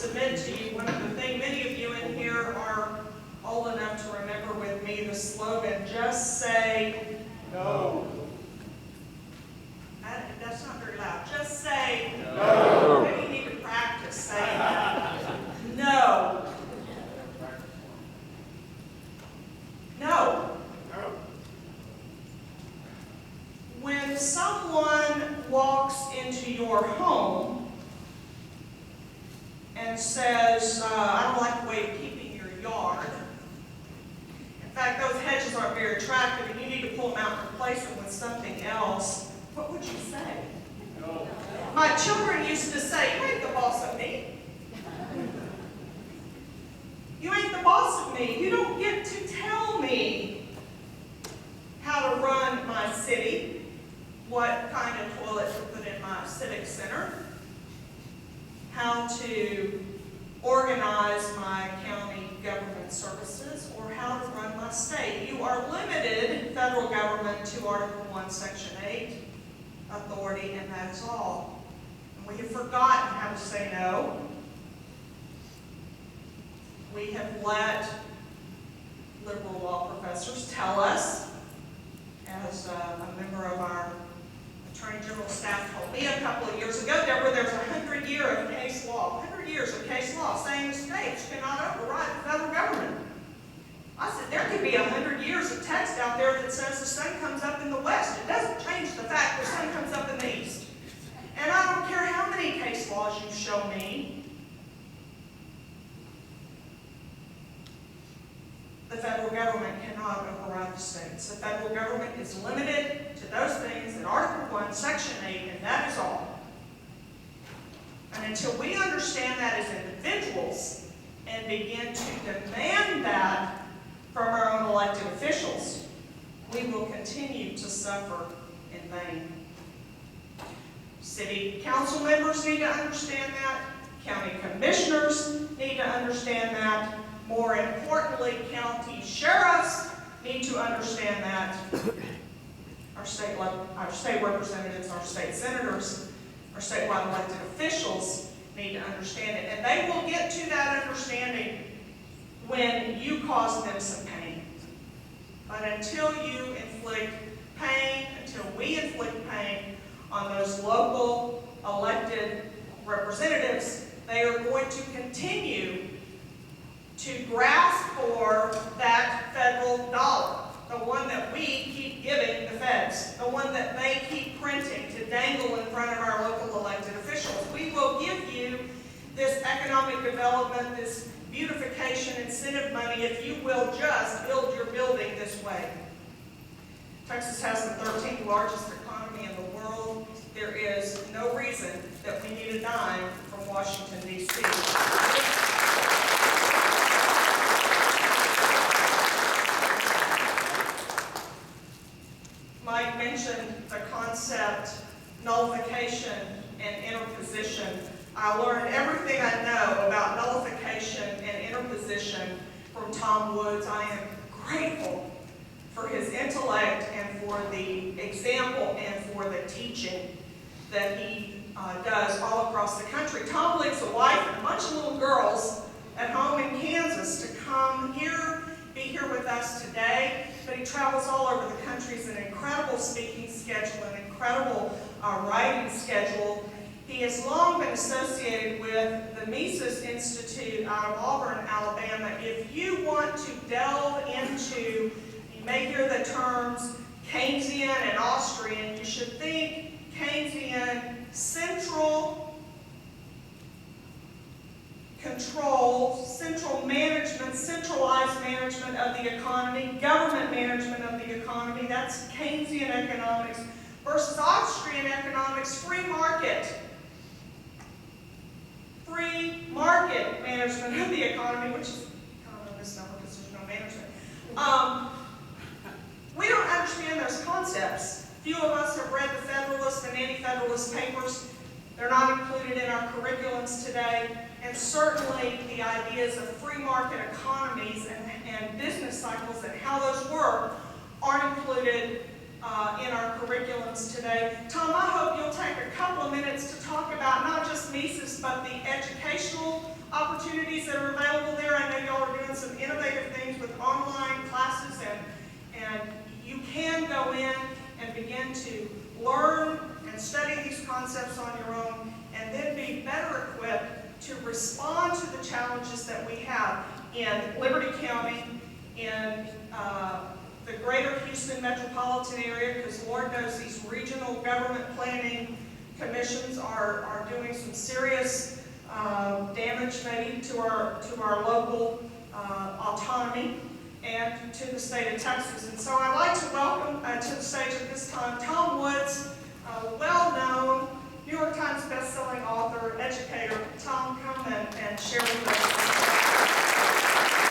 submit to you one of the things. Many of you in here are old enough to remember with me the slogan, just say No. That's not very loud. Just say No. Maybe you need to practice saying that. No. No. When someone walks into your home and says, I don't like the way you're keeping your yard. In fact, those hedges aren't very attractive and you need to pull them out and replace them with something else. What would you say? No. My children used to say, you ain't the boss of me. You ain't the boss of me. You don't get to tell me how to run my city, what kind of toilet to put in my civic center, how to organize my county government services, or how to run my state. You are limited, federal government, to Article 1, Section 8, authority, and that is all. And we have forgotten how to say no. We have let liberal law professors tell us, as a member of our Attorney General staff told me a couple of years ago, Debra, there's 100 years of case law, 100 years of case law saying states cannot override the federal government. I said, there could be 100 years of text out there that says the sun comes up in the west. It doesn't change the fact the sun comes up in the east. And I don't care how many case laws you show me, the federal government cannot override the states. The federal government is limited to those things in Article 1, Section 8, and that is all. And until we understand that as individuals and begin to demand that from our own elected officials, we will continue to suffer in vain. City council members need to understand that. County commissioners need to understand that. More importantly, county sheriffs need to understand that. Our state representatives, our state senators, our statewide elected officials need to understand it. And they will get to that understanding when you cause them some pain. But until you inflict pain, until we inflict pain on those local elected representatives, they are going to continue to grasp for that federal dollar, the one that we keep giving the feds, the one that they keep printing to dangle in front of our local elected officials. We will give you this economic development, this beautification incentive money if you will just build your building this way. Texas has the 13th largest economy in the world. There is no reason that we need a dime from Washington, D.C. Mike mentioned the concept nullification and interposition. I learned everything I know about nullification and interposition from Tom Woods. I am grateful for his intellect and for the example and for the teaching that he does all across the country. Tom leaves a wife and a bunch of little girls at home in Kansas to come here, be here with us today, but he travels all over the country. He's an incredible speaking schedule, an incredible writing schedule. He has long been associated with the Mises Institute out of Auburn, Alabama. If you want to delve into, you may hear the terms Keynesian and Austrian, you should think Keynesian, central control, central management, centralized management of the economy, government management of the economy. That's Keynesian economics versus Austrian economics, free market. Free market management of the economy, which is kind of a misnomer because there's no management. We don't understand those concepts. Few of us have read the Federalist and Anti-Federalist papers. They're not included in our curriculums today. And certainly the ideas of free market economies and business cycles and how those work aren't included in our curriculums today. Tom, I hope you'll take a couple of minutes to talk about not just Mises, but the educational opportunities that are available there. I know y'all are doing some innovative things with online classes, and you can go in and begin to learn and study these concepts on your own, and then be better equipped to respond to the challenges that we have in Liberty County, in the greater Houston metropolitan area, because Lord knows these regional government planning commissions are doing some serious damage maybe to our local autonomy and to the state of Texas. And so I'd like to welcome to the stage at this time Tom Woods, a well-known New York Times best-selling author, educator. Tom, come and share with us